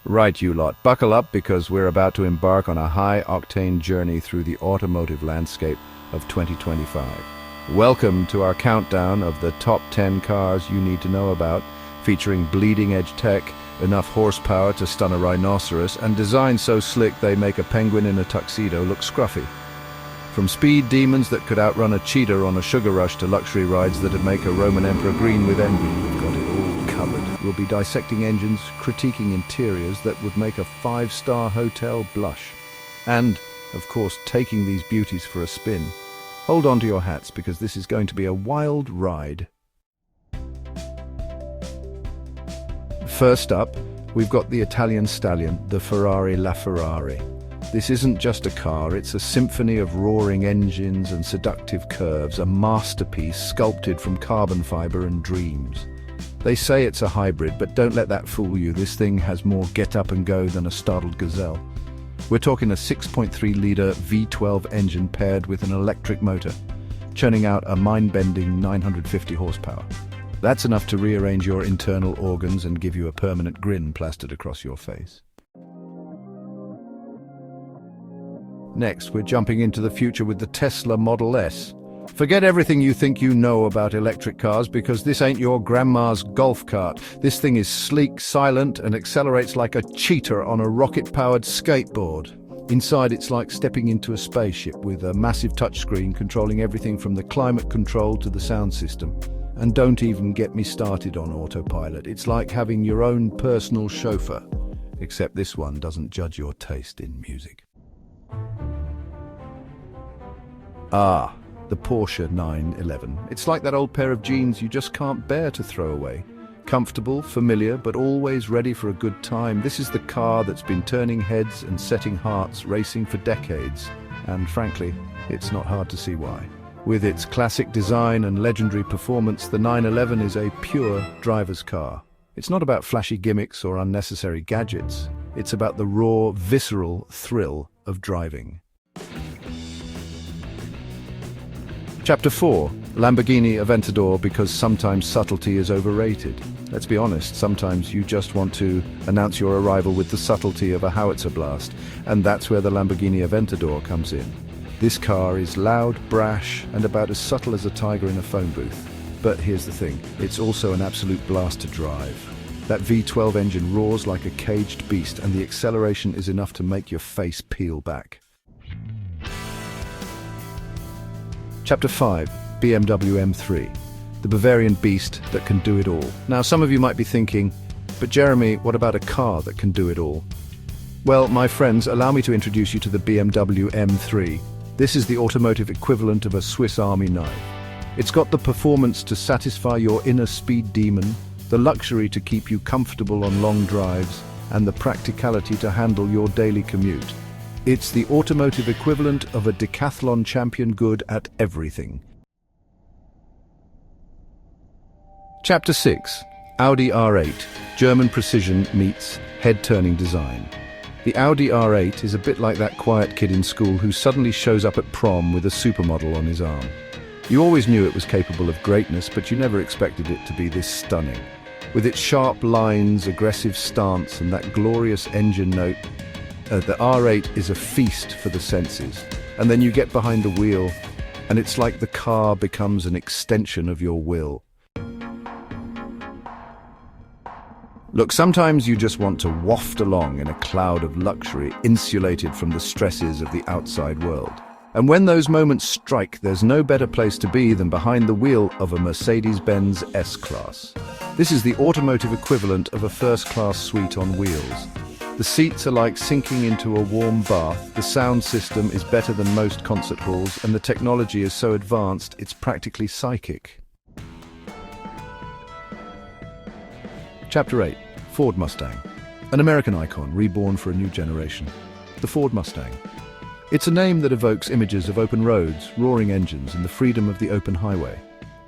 Right, you lot, buckle up because we're about to embark on a high-octane journey through the automotive landscape of 2025. Welcome to our countdown of the top 10 cars you need to know about, featuring bleeding-edge tech, enough horsepower to stun a rhinoceros, and design so slick they make a penguin in a tuxedo look scruffy. From speed demons that could outrun a cheetah on a sugar rush to luxury rides that'd make a Roman emperor green with envy, we've got it all covered. We'll be dissecting engines, critiquing interiors that would make a five-star hotel blush. And, of course, taking these beauties for a spin. Hold on to your hats because this is going to be a wild ride. First up, we've got the Italian stallion, the Ferrari LaFerrari. This isn't just a car, it's a symphony of roaring engines and seductive curves, a masterpiece sculpted from carbon fiber and dreams. They say it's a hybrid, but don't let that fool you. This thing has more get up and go than a startled gazelle. We're talking a 6.3-litre V12 engine paired with an electric motor, churning out a mind-bending 950 horsepower. That's enough to rearrange your internal organs and give you a permanent grin plastered across your face. Next, we're jumping into the future with the Tesla Model S. Forget everything you think you know about electric cars because this ain't your grandma's golf cart. This thing is sleek, silent, and accelerates like a cheetah on a rocket-powered skateboard. Inside, it's like stepping into a spaceship with a massive touchscreen controlling everything from the climate control to the sound system. And don't even get me started on autopilot. It's like having your own personal chauffeur. Except this one doesn't judge your taste in music. Ah, the Porsche 911. It's like that old pair of jeans you just can't bear to throw away. Comfortable, familiar, but always ready for a good time. This is the car that's been turning heads and setting hearts racing for decades. And frankly, it's not hard to see why. With its classic design and legendary performance, the 911 is a pure driver's car. It's not about flashy gimmicks or unnecessary gadgets. It's about the raw, visceral thrill of driving. Chapter 4. Lamborghini Aventador, because sometimes subtlety is overrated. Let's be honest, sometimes you just want to announce your arrival with the subtlety of a howitzer blast, and that's where the Lamborghini Aventador comes in. This car is loud, brash, and about as subtle as a tiger in a phone booth. But here's the thing, it's also an absolute blast to drive. That V12 engine roars like a caged beast, and the acceleration is enough to make your face peel back. Chapter 5. BMW M3. The Bavarian beast that can do it all. Now, some of you might be thinking, but Jeremy, what about a car that can do it all? Well, my friends, allow me to introduce you to the BMW M3. This is the automotive equivalent of a Swiss Army knife. It's got the performance to satisfy your inner speed demon, the luxury to keep you comfortable on long drives, and the practicality to handle your daily commute. It's the automotive equivalent of a decathlon champion good at everything. Chapter 6. Audi R8. German precision meets head-turning design. The Audi R8 is a bit like that quiet kid in school who suddenly shows up at prom with a supermodel on his arm. You always knew it was capable of greatness, but you never expected it to be this stunning. With its sharp lines, aggressive stance, and that glorious engine note, the R8 is a feast for the senses. And then you get behind the wheel, and it's like the car becomes an extension of your will. Look, sometimes you just want to waft along in a cloud of luxury, insulated from the stresses of the outside world. And when those moments strike, there's no better place to be than behind the wheel of a Mercedes-Benz S-Class. This is the automotive equivalent of a first-class suite on wheels. The seats are like sinking into a warm bath, the sound system is better than most concert halls, and the technology is so advanced it's practically psychic. Chapter 8. Ford Mustang. An American icon reborn for a new generation. The Ford Mustang. It's a name that evokes images of open roads, roaring engines, and the freedom of the open highway.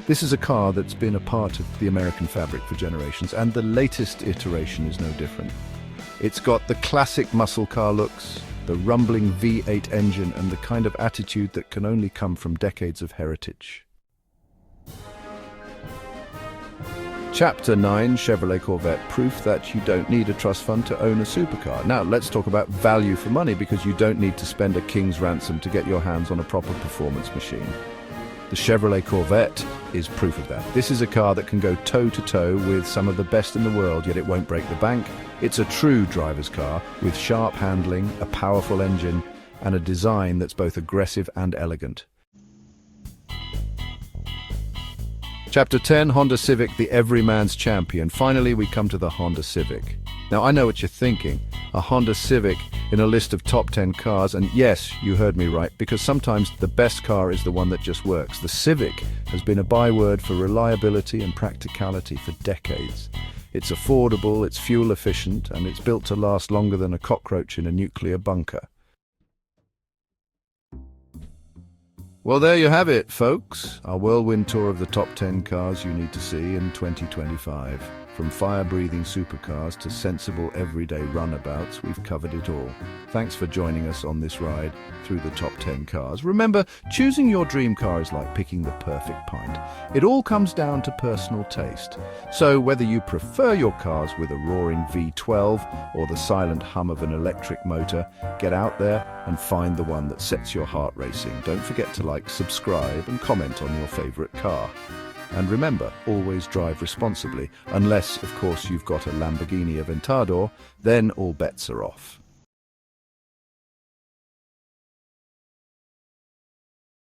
This is a car that's been a part of the American fabric for generations, and the latest iteration is no different. It's got the classic muscle car looks, the rumbling V8 engine, and the kind of attitude that can only come from decades of heritage. Chapter 9, Chevrolet Corvette, proof that you don't need a trust fund to own a supercar. Now, let's talk about value for money, because you don't need to spend a king's ransom to get your hands on a proper performance machine. The Chevrolet Corvette is proof of that. This is a car that can go toe-to-toe with some of the best in the world, yet it won't break the bank. It's a true driver's car with sharp handling, a powerful engine, and a design that's both aggressive and elegant. Chapter 10, Honda Civic, the everyman's champion. Finally, we come to the Honda Civic. Now, I know what you're thinking. A Honda Civic in a list of top 10 cars, and yes, you heard me right, because sometimes the best car is the one that just works. The Civic has been a byword for reliability and practicality for decades. It's affordable, it's fuel efficient, and it's built to last longer than a cockroach in a nuclear bunker. Well, there you have it, folks. Our whirlwind tour of the top 10 cars you need to see in 2025. From fire-breathing supercars to sensible everyday runabouts, we've covered it all. Thanks for joining us on this ride through the top 10 cars. Remember, choosing your dream car is like picking the perfect pint. It all comes down to personal taste. So whether you prefer your cars with a roaring V12 or the silent hum of an electric motor, get out there and find the one that sets your heart racing. Don't forget to like, subscribe and comment on your favorite car. And remember, always drive responsibly, unless, of course, you've got a Lamborghini Aventador, then all bets are off.